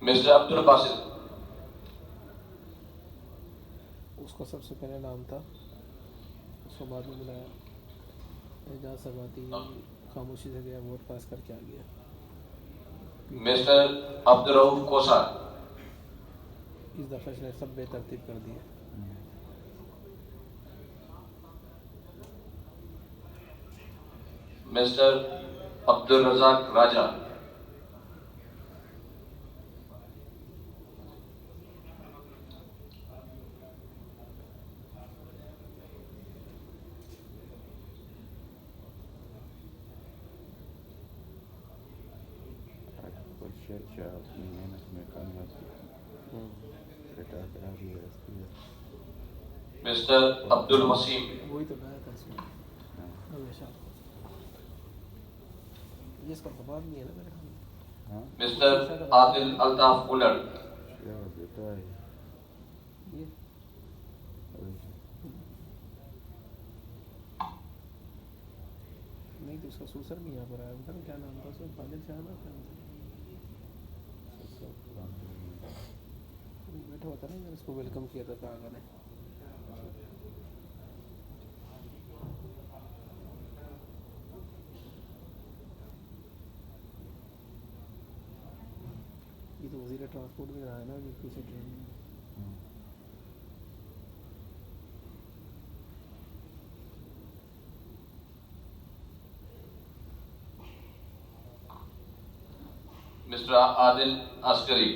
Mister Abdul Basit. उसका सबसे पहले नाम था, उसको बाद में बुलाया। एजाज समाती खामोशी से गया, वोट पास करके आ गया। मिस्टर अब्दुल रऊफ कोसा। इस दफ़ा इसने सब बेतरतीब कर दिए। मिस्टर अब्दुल रजाक राजा। अपनी मेहनत में कामयाब रिटायर करा दिया इसलिए। मिस्टर अब्दुल वसीम। वही तो कहा था इसमें हमेशा, ये इसका दबाव नहीं है ना मेरे ख्याल में। मिस्टर आदिल अल्ताफ उलर। बेटा है ये नहीं तो उसका सूसर भी यहाँ पर आया, पता नहीं क्या नाम था उसका, फादिल शाह ना क्या नाम था? बैठा हुआ था ना, मैंने इसको वेलकम किया था आगा ने। ये तो वजीर ट्रांसपोर्ट भी रहा है ना अभी किसी ट्रेन में। मिस्टर आदिल अस्करी।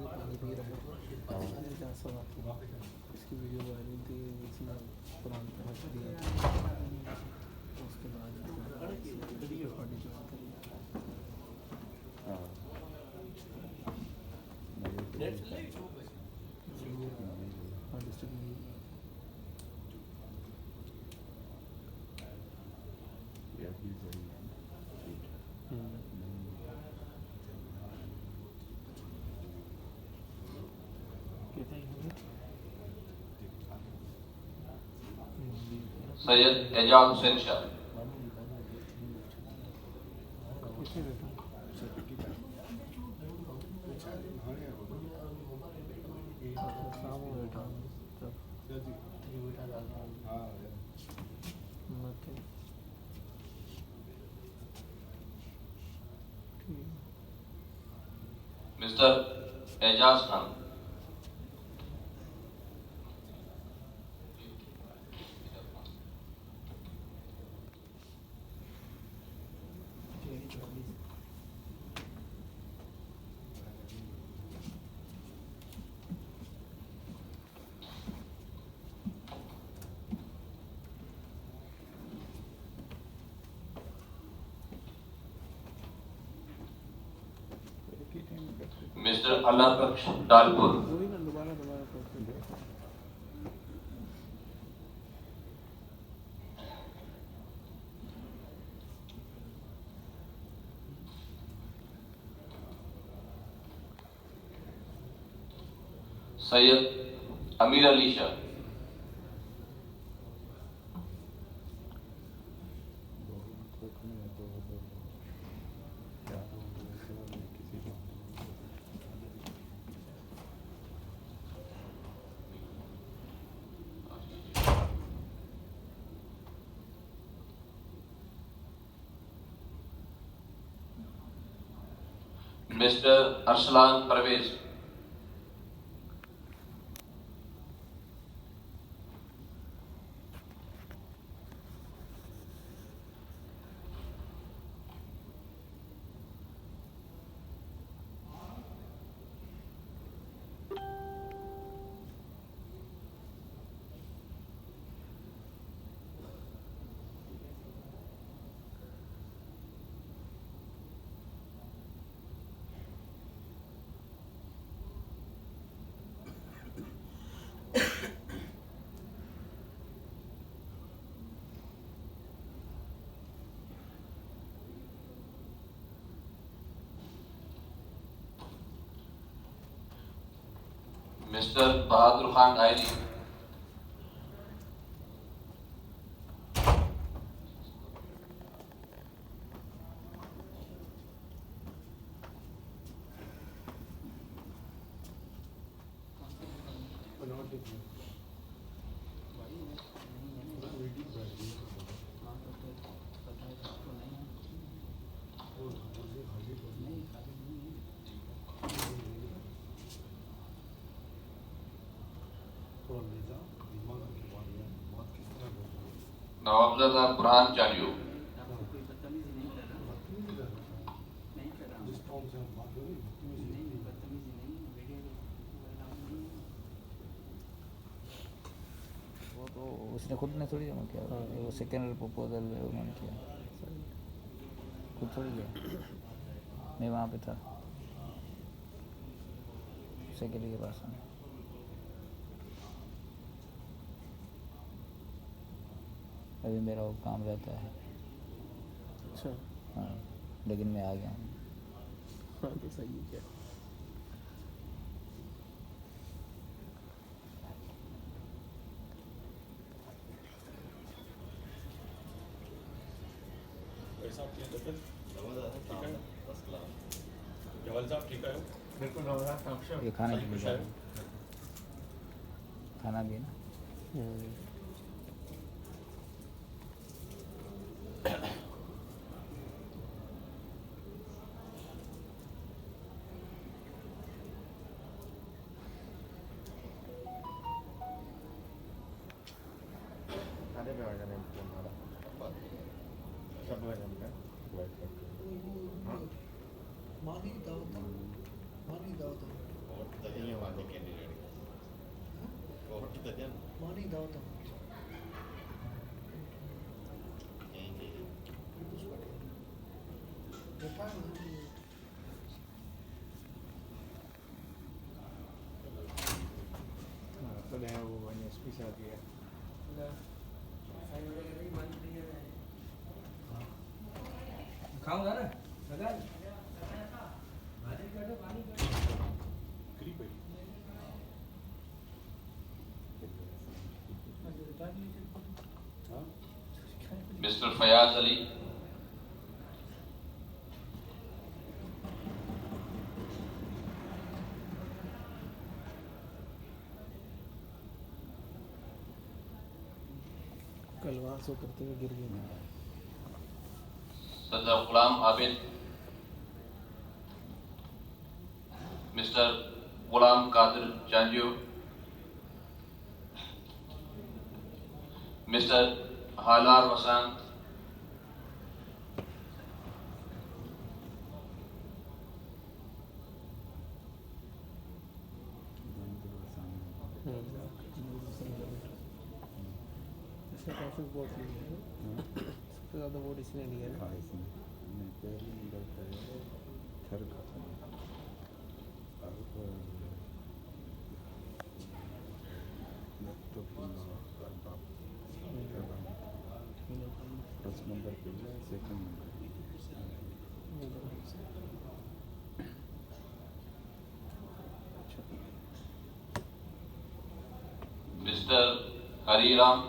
पानी पी रहा है एजाज समाती, इसकी वीडियो वायरल थी, इसने कुरान पे हक दिया था, उसके बाद पार्टी ज्वाइन करी। हाँ डिस्ट्रिक्ट में सैयद एजाज हुसैन शाह। मिस्टर एजाज खान। मिस्टर अल्लाह बख्श डालपुर। वही ना दोबारा करते हैं। Syed Amir Ali Shah. Mister Arsalan Parvez. Mr. Bahadur Khan Aili, Nawabzada Burhan Chanyu, वो तो उसने खुद ने थोड़ी जमा किया, वो सेकेंडरी प्रपोजल उन्होंने किया, खुद थोड़ी किया। मैं वहाँ पे था सेक्रेटरी के पास में। अभी मेरा वो काम रहता है। अच्छा हाँ, लेकिन मैं आ गया हूँ। हाँ तो सही है क्या। जवाल साहब ठीक है बिल्कुल ये खाने की भी खाना भी है ना। खाऊंगा ना लगा Mr. Fayaz Ali, कल वहाँ सो करते हुए गिर गए। Sadr Ghulam Abid, Mr. Ghulam Qadir Chanju, Mr. Halar Vasant, इसने काफी वोट लिए हैं। सबसे ज़्यादा वोट इसने लिए हैं। इसमें पहले नंबर पर थर्ड फर्स्ट नंबर पे second number. Mr. Hari Ram,